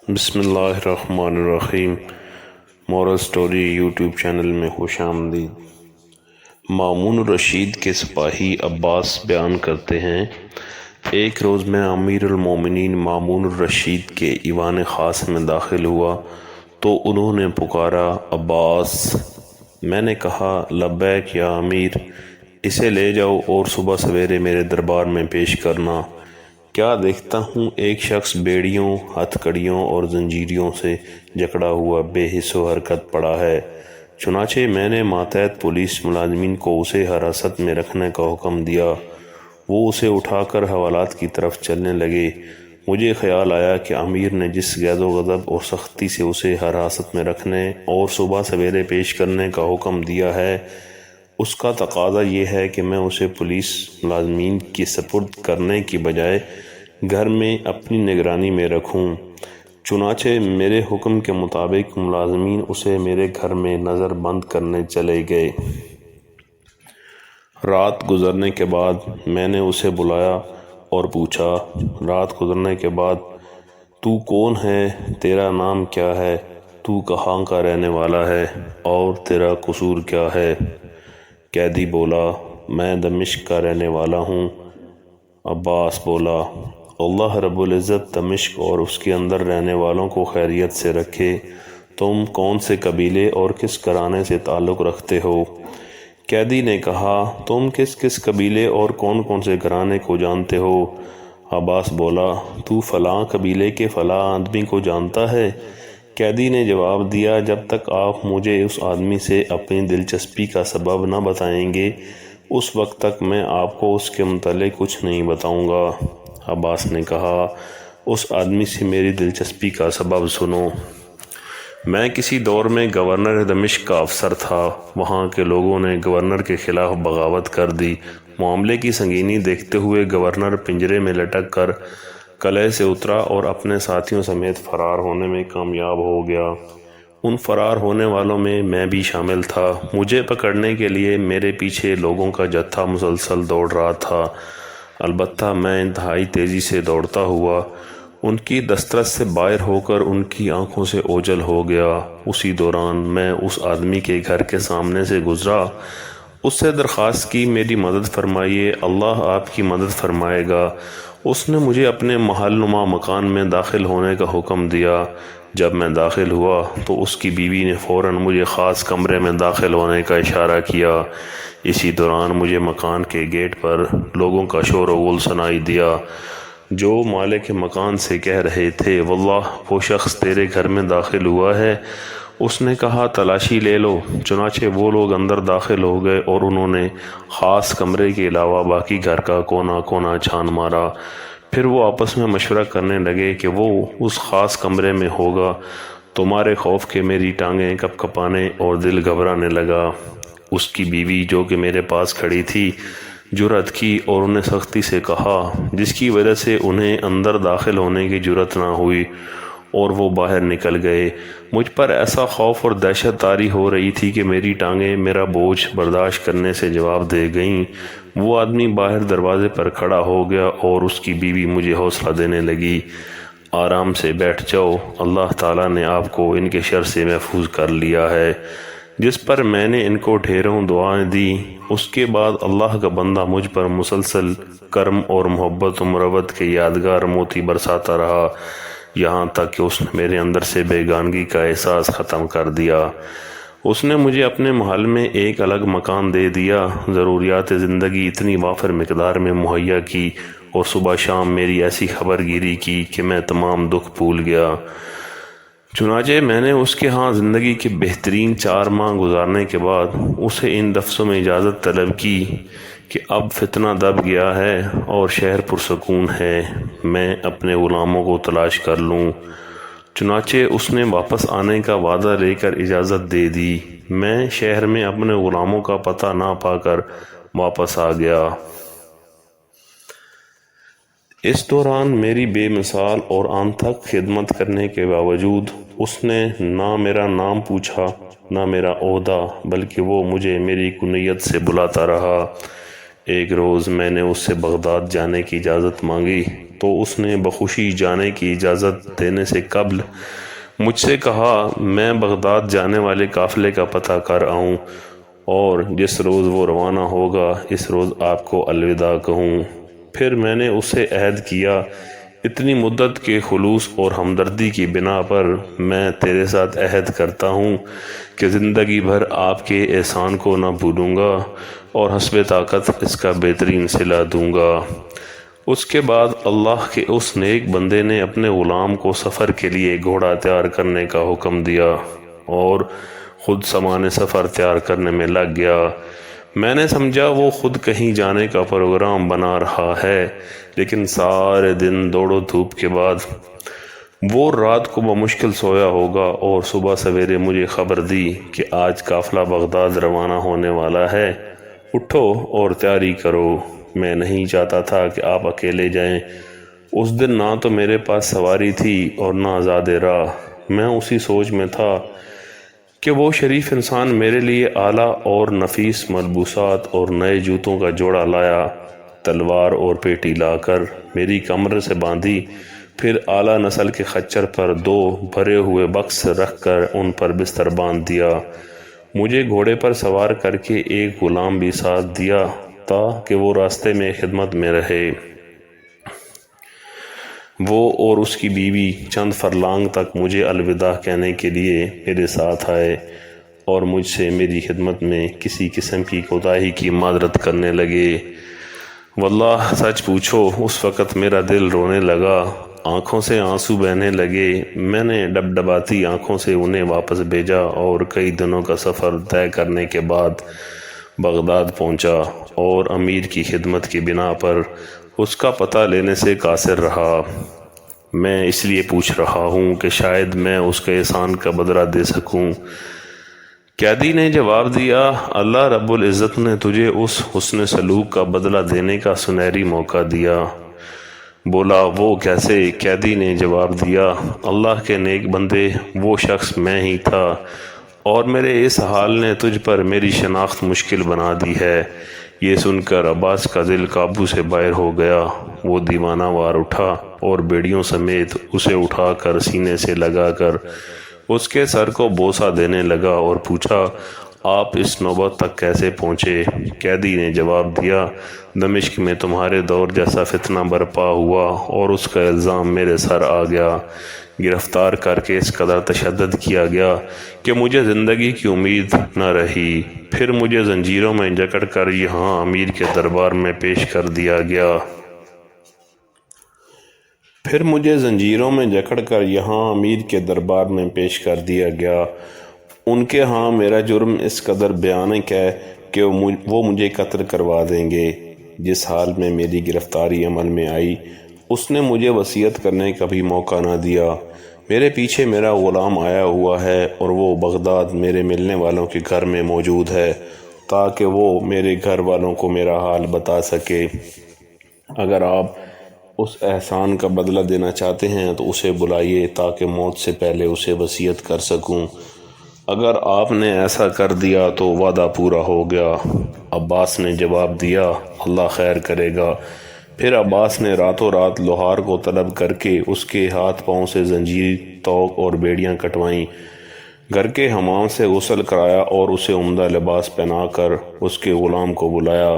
بسم اللہ الرحمن الرحیم۔ مورل سٹوری یوٹیوب چینل میں خوش آمدید۔ مامون الرشید کے سپاہی عباس بیان کرتے ہیں، ایک روز میں امیر المومنین مامون الرشید کے ایوان خاص میں داخل ہوا تو انہوں نے پکارا، عباس۔ میں نے کہا، لبیک یا امیر، اسے لے جاؤ اور صبح سویرے میرے دربار میں پیش کرنا۔ کیا دیکھتا ہوں ایک شخص بیڑیوں، ہتھ کڑیوں اور زنجیروں سے جکڑا ہوا بے حس و حرکت پڑا ہے۔ چنانچہ میں نے ماتحت پولیس ملازمین کو اسے حراست میں رکھنے کا حکم دیا۔ وہ اسے اٹھا کر حوالات کی طرف چلنے لگے۔ مجھے خیال آیا کہ امیر نے جس غیظ و غضب اور سختی سے اسے حراست میں رکھنے اور صبح سویرے پیش کرنے کا حکم دیا ہے، اس کا تقاضا یہ ہے کہ میں اسے پولیس ملازمین کی سپرد کرنے کی بجائے گھر میں اپنی نگرانی میں رکھوں۔ چنانچہ میرے حکم کے مطابق ملازمین اسے میرے گھر میں نظر بند کرنے چلے گئے۔ رات گزرنے کے بعد میں نے اسے بلایا اور پوچھا، رات گزرنے کے بعد، تو کون ہے؟ تیرا نام کیا ہے؟ تو کہاں کا رہنے والا ہے اور تیرا قصور کیا ہے؟ قیدی بولا، میں دمشق کا رہنے والا ہوں۔ عباس بولا، اللہ رب العزت دمشق اور اس کے اندر رہنے والوں کو خیریت سے رکھے۔ تم کون سے قبیلے اور کس گھرانے سے تعلق رکھتے ہو؟ قیدی نے کہا، تم کس کس قبیلے اور کون کون سے گھرانے کو جانتے ہو؟ عباس بولا، تو فلاں قبیلے کے فلاں آدمی کو جانتا ہے؟ قیدی نے جواب دیا، جب تک آپ مجھے اس آدمی سے اپنی دلچسپی کا سبب نہ بتائیں گے اس وقت تک میں آپ کو اس کے متعلق کچھ نہیں بتاؤں گا۔ عباس نے کہا، اس آدمی سے میری دلچسپی کا سبب سنو۔ میں کسی دور میں گورنر دمشق کا افسر تھا۔ وہاں کے لوگوں نے گورنر کے خلاف بغاوت کر دی۔ معاملے کی سنگینی دیکھتے ہوئے گورنر پنجرے میں لٹک کر قلعے سے اترا اور اپنے ساتھیوں سمیت فرار ہونے میں کامیاب ہو گیا۔ ان فرار ہونے والوں میں بھی شامل تھا۔ مجھے پکڑنے کے لیے میرے پیچھے لوگوں کا جتھا مسلسل دوڑ رہا تھا، البتہ میں انتہائی تیزی سے دوڑتا ہوا ان کی دسترس سے باہر ہو کر ان کی آنکھوں سے اوجھل ہو گیا۔ اسی دوران میں اس آدمی کے گھر کے سامنے سے گزرا۔ اس سے درخواست کی، میری مدد فرمائیے، اللہ آپ کی مدد فرمائے گا۔ اس نے مجھے اپنے محل نما مکان میں داخل ہونے کا حکم دیا۔ جب میں داخل ہوا تو اس کی بیوی نے فوراً مجھے خاص کمرے میں داخل ہونے کا اشارہ کیا۔ اسی دوران مجھے مکان کے گیٹ پر لوگوں کا شور و غل سنائی دیا، جو مالک مکان سے کہہ رہے تھے، واللہ وہ شخص تیرے گھر میں داخل ہوا ہے۔ اس نے کہا، تلاشی لے لو۔ چنانچہ وہ لوگ اندر داخل ہو گئے اور انہوں نے خاص کمرے کے علاوہ باقی گھر کا کونا کونا چھان مارا۔ پھر وہ آپس میں مشورہ کرنے لگے کہ وہ اس خاص کمرے میں ہوگا۔ تمہارے خوف کے میری ٹانگیں کپ کپانے اور دل گھبرانے لگا۔ اس کی بیوی جو کہ میرے پاس کھڑی تھی جرأت کی اور انہیں سختی سے کہا، جس کی وجہ سے انہیں اندر داخل ہونے کی جرأت نہ ہوئی اور وہ باہر نکل گئے۔ مجھ پر ایسا خوف اور دہشت طاری ہو رہی تھی کہ میری ٹانگیں میرا بوجھ برداشت کرنے سے جواب دے گئیں۔ وہ آدمی باہر دروازے پر کھڑا ہو گیا اور اس کی بیوی مجھے حوصلہ دینے لگی، آرام سے بیٹھ جاؤ، اللہ تعالیٰ نے آپ کو ان کے شر سے محفوظ کر لیا ہے۔ جس پر میں نے ان کو ڈھیروں دعائیں دی۔ اس کے بعد اللہ کا بندہ مجھ پر مسلسل کرم اور محبت و مروت کے یادگار موتی برساتا رہا، یہاں تک کہ اس نے میرے اندر سے بیگانگی کا احساس ختم کر دیا۔ اس نے مجھے اپنے محل میں ایک الگ مکان دے دیا، ضروریات زندگی اتنی وافر مقدار میں مہیا کی اور صبح شام میری ایسی خبر گیری کی کہ میں تمام دکھ بھول گیا۔ چنانچہ میں نے اس کے ہاں زندگی کے بہترین 4 ماہ گزارنے کے بعد اسے ان لفظوں میں اجازت طلب کی کہ اب فتنہ دب گیا ہے اور شہر پرسکون ہے، میں اپنے غلاموں کو تلاش کر لوں۔ چنانچہ اس نے واپس آنے کا وعدہ لے کر اجازت دے دی۔ میں شہر میں اپنے غلاموں کا پتہ نہ پا کر واپس آ گیا۔ اس دوران میری بے مثال اور انتھک خدمت کرنے کے باوجود اس نے نہ میرا نام پوچھا نہ میرا عہدہ، بلکہ وہ مجھے میری کنیت سے بلاتا رہا۔ ایک روز میں نے اس سے بغداد جانے کی اجازت مانگی تو اس نے بخوشی جانے کی اجازت دینے سے قبل مجھ سے کہا میں بغداد جانے والے قافلے کا پتہ کر آؤں اور جس روز وہ روانہ ہوگا اس روز آپ کو الوداع کہوں۔ پھر میں نے اس سے عہد کیا اتنی مدت کے خلوص اور ہمدردی کی بنا پر میں تیرے ساتھ عہد کرتا ہوں کہ زندگی بھر آپ کے احسان کو نہ بھولوں گا اور حسب طاقت اس کا بہترین صلہ دوں گا۔ اس کے بعد اللہ کے اس نیک بندے نے اپنے غلام کو سفر کے لیے گھوڑا تیار کرنے کا حکم دیا اور خود سامان سفر تیار کرنے میں لگ گیا۔ میں نے سمجھا وہ خود کہیں جانے کا پروگرام بنا رہا ہے، لیکن سارے دن دوڑ و دھوپ کے بعد وہ رات کو بمشکل سویا ہوگا اور صبح سویرے مجھے خبر دی کہ آج قافلہ بغداد روانہ ہونے والا ہے، اٹھو اور تیاری کرو۔ میں نہیں چاہتا تھا کہ آپ اکیلے جائیں۔ اس دن نہ تو میرے پاس سواری تھی اور نہ آزاد راہ۔ میں اسی سوچ میں تھا کہ وہ شریف انسان میرے لیے اعلیٰ اور نفیس ملبوسات اور نئے جوتوں کا جوڑا لایا، تلوار اور پیٹی لا کر میری کمر سے باندھی، پھر اعلیٰ نسل کے خچر پر 2 بھرے ہوئے بکس رکھ کر ان پر بستر باندھ دیا۔ مجھے گھوڑے پر سوار کر کے ایک غلام بھی ساتھ دیا تاکہ وہ راستے میں خدمت میں رہے۔ وہ اور اس کی بیوی چند فرلانگ تک مجھے الوداع کہنے کے لیے میرے ساتھ آئے اور مجھ سے میری خدمت میں کسی قسم کی کوتاہی کی معذرت کرنے لگے۔ واللہ سچ پوچھو اس وقت میرا دل رونے لگا، آنکھوں سے آنسو بہنے لگے۔ میں نے ڈبڈباتی آنکھوں سے انہیں واپس بھیجا اور کئی دنوں کا سفر طے کرنے کے بعد بغداد پہنچا اور امیر کی خدمت کی بنا پر اس کا پتہ لینے سے قاصر رہا۔ میں اس لیے پوچھ رہا ہوں کہ شاید میں اس کے احسان کا بدلہ دے سکوں۔ قیدی نے جواب دیا، اللہ رب العزت نے تجھے اس حسن سلوک کا بدلہ دینے کا سنہری موقع دیا۔ بولا وہ کیسے؟ قیدی نے جواب دیا، اللہ کے نیک بندے وہ شخص میں ہی تھا اور میرے اس حال نے تجھ پر میری شناخت مشکل بنا دی ہے۔ یہ سن کر عباس کا دل قابو سے باہر ہو گیا۔ وہ دیوانہ وار اٹھا اور بیڑیوں سمیت اسے اٹھا کر سینے سے لگا کر اس کے سر کو بوسہ دینے لگا اور پوچھا، آپ اس نوبت تک کیسے پہنچے؟ قیدی نے جواب دیا، دمشق میں تمہارے دور جیسا فتنہ برپا ہوا اور اس کا الزام میرے سر آ گیا۔ گرفتار کر کے اس قدر تشدد کیا گیا کہ مجھے زندگی کی امید نہ رہی۔ پھر مجھے زنجیروں میں جکڑ کر یہاں امیر کے دربار میں پیش کر دیا گیا۔ ان کے ہاں میرا جرم اس قدر بھیانک ہے کہ وہ مجھے قتل کروا دیں گے۔ جس حال میں میری گرفتاری عمل میں آئی اس نے مجھے وصیت کرنے کا بھی موقع نہ دیا۔ میرے پیچھے میرا غلام آیا ہوا ہے اور وہ بغداد میرے ملنے والوں کے گھر میں موجود ہے تاکہ وہ میرے گھر والوں کو میرا حال بتا سکے۔ اگر آپ اس احسان کا بدلہ دینا چاہتے ہیں تو اسے بلائیے تاکہ موت سے پہلے اسے وصیت کر سکوں۔ اگر آپ نے ایسا کر دیا تو وعدہ پورا ہو گیا۔ عباس نے جواب دیا، اللہ خیر کرے گا۔ پھر عباس نے راتوں رات لوہار کو طلب کر کے اس کے ہاتھ پاؤں سے زنجیر، توق اور بیڑیاں کٹوائیں، گھر کے حمام سے غسل کرایا اور اسے عمدہ لباس پہنا کر اس کے غلام کو بلایا۔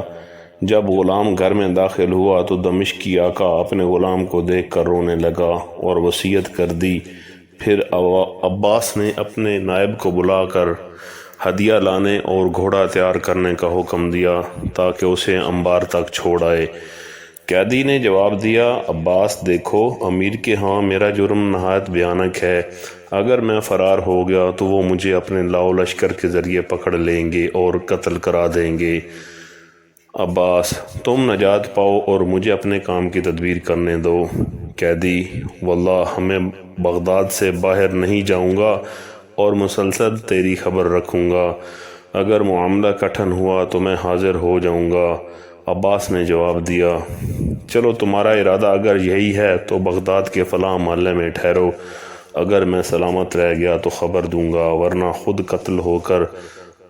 جب غلام گھر میں داخل ہوا تو دمشقی آقا اپنے غلام کو دیکھ کر رونے لگا اور وصیت کر دی۔ پھر عباس نے اپنے نائب کو بلا کر ہدیہ لانے اور گھوڑا تیار کرنے کا حکم دیا تاکہ اسے انبار تک چھوڑ آئے۔ قیدی نے جواب دیا، عباس دیکھو، امیر کے ہاں میرا جرم نہایت بھیانک ہے۔ اگر میں فرار ہو گیا تو وہ مجھے اپنے لاؤ لشکر کے ذریعے پکڑ لیں گے اور قتل کرا دیں گے۔ عباس تم نجات پاؤ اور مجھے اپنے کام کی تدبیر کرنے دو۔ قیدی واللہ میں بغداد سے باہر نہیں جاؤں گا اور مسلسل تیری خبر رکھوں گا۔ اگر معاملہ کٹھن ہوا تو میں حاضر ہو جاؤں گا۔ عباس نے جواب دیا، چلو تمہارا ارادہ اگر یہی ہے تو بغداد کے فلاں محلے میں ٹھہرو۔ اگر میں سلامت رہ گیا تو خبر دوں گا، ورنہ خود قتل ہو کر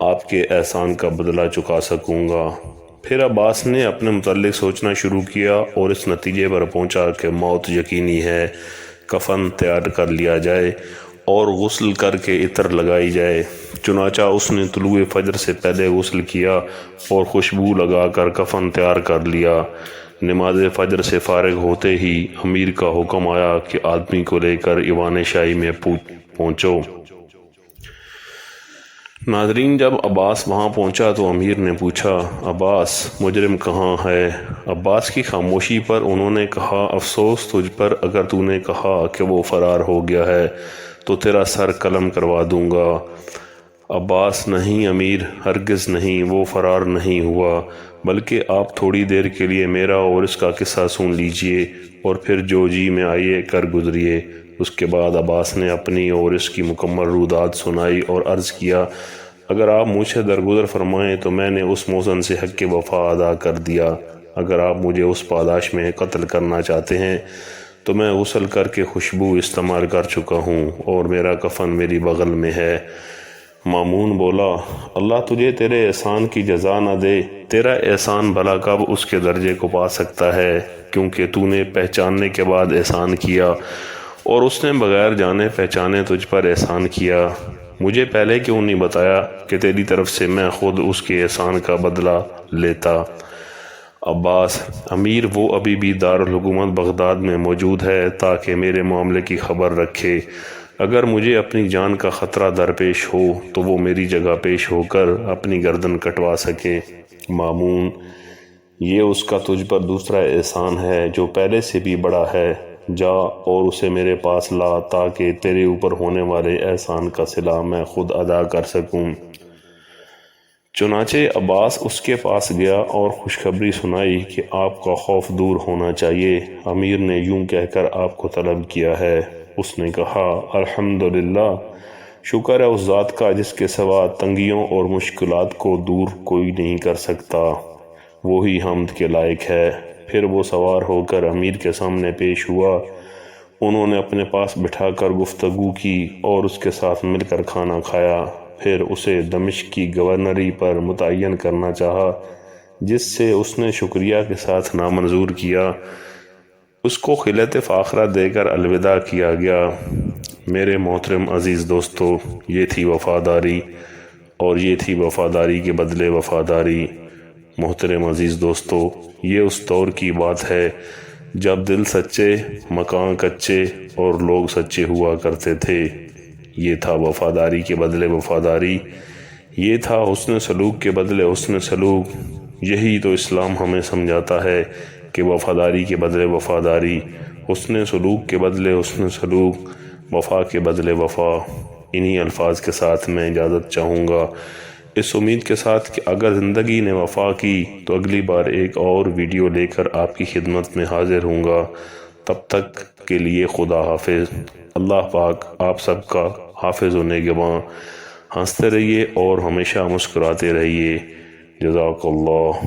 آپ کے احسان کا بدلہ چکا سکوں گا۔ پھر عباس نے اپنے متعلق سوچنا شروع کیا اور اس نتیجے پر پہنچا کہ موت یقینی ہے، کفن تیار کر لیا جائے اور غسل کر کے عطر لگائی جائے۔ چنانچہ اس نے طلوع فجر سے پہلے غسل کیا اور خوشبو لگا کر کفن تیار کر لیا۔ نماز فجر سے فارغ ہوتے ہی امیر کا حکم آیا کہ آدمی کو لے کر ایوان شاہی میں پہنچو۔ ناظرین، جب عباس وہاں پہنچا تو امیر نے پوچھا، عباس، مجرم کہاں ہے؟ عباس کی خاموشی پر انہوں نے کہا، افسوس تجھ پر، اگر تو نے کہا کہ وہ فرار ہو گیا ہے تو تیرا سر قلم کروا دوں گا۔ عباس، نہیں امیر، ہرگز نہیں، وہ فرار نہیں ہوا، بلکہ آپ تھوڑی دیر کے لیے میرا اور اس کا قصہ سن لیجئے اور پھر جو جی میں آئیے کر گزریے۔ اس کے بعد عباس نے اپنی اور اس کی مکمل رودات سنائی اور عرض کیا، اگر آپ مجھ سے درگزر فرمائیں تو میں نے اس موزن سے حق وفا ادا کر دیا۔ اگر آپ مجھے اس پاداش میں قتل کرنا چاہتے ہیں تو میں غسل کر کے خوشبو استعمال کر چکا ہوں اور میرا کفن میری بغل میں ہے۔ مامون بولا، اللہ تجھے تیرے احسان کی جزا نہ دے، تیرا احسان بھلا کب اس کے درجے کو پا سکتا ہے، کیونکہ تو نے پہچاننے کے بعد احسان کیا اور اس نے بغیر جانے پہچانے تجھ پر احسان کیا۔ مجھے پہلے کیوں نہیں بتایا کہ تیری طرف سے میں خود اس کے احسان کا بدلہ لیتا؟ عباس، امیر، وہ ابھی بھی دارالحکومت بغداد میں موجود ہے تاکہ میرے معاملے کی خبر رکھے۔ اگر مجھے اپنی جان کا خطرہ درپیش ہو تو وہ میری جگہ پیش ہو کر اپنی گردن کٹوا سکے۔ مامون، یہ اس کا تجھ پر دوسرا احسان ہے جو پہلے سے بھی بڑا ہے، جا اور اسے میرے پاس لا تاکہ تیرے اوپر ہونے والے احسان کا صلہ میں خود ادا کر سکوں۔ چنانچہ عباس اس کے پاس گیا اور خوشخبری سنائی کہ آپ کا خوف دور ہونا چاہیے، امیر نے یوں کہہ کر آپ کو طلب کیا ہے۔ اس نے کہا، الحمدللہ، شکر ہے اس ذات کا جس کے سوا تنگیوں اور مشکلات کو دور کوئی نہیں کر سکتا، وہی حمد کے لائق ہے۔ پھر وہ سوار ہو کر امیر کے سامنے پیش ہوا۔ انہوں نے اپنے پاس بٹھا کر گفتگو کی اور اس کے ساتھ مل کر کھانا کھایا۔ پھر اسے دمشق کی گورنری پر متعین کرنا چاہا، جس سے اس نے شکریہ کے ساتھ نامنظور کیا۔ اس کو خلعت فاخرہ دے کر الوداع کیا گیا۔ میرے محترم عزیز دوستو، یہ تھی وفاداری اور یہ تھی وفاداری کے بدلے وفاداری۔ محترم عزیز دوستو، یہ اس دور کی بات ہے جب دل سچے، مکان کچے اور لوگ سچے ہوا کرتے تھے۔ یہ تھا وفاداری کے بدلے وفاداری، یہ تھا حسن سلوک کے بدلے حسن سلوک۔ یہی تو اسلام ہمیں سمجھاتا ہے کہ وفاداری کے بدلے وفاداری، حسن سلوک کے بدلے حسن سلوک، وفا کے بدلے وفا۔ انہی الفاظ کے ساتھ میں اجازت چاہوں گا، اس امید کے ساتھ کہ اگر زندگی نے وفا کی تو اگلی بار ایک اور ویڈیو لے کر آپ کی خدمت میں حاضر ہوں گا۔ تب تک کے لیے خدا حافظ۔ اللہ پاک آپ سب کا حافظ و نگہباں۔ ہنستے رہیے اور ہمیشہ مسکراتے رہیے۔ جزاک اللہ۔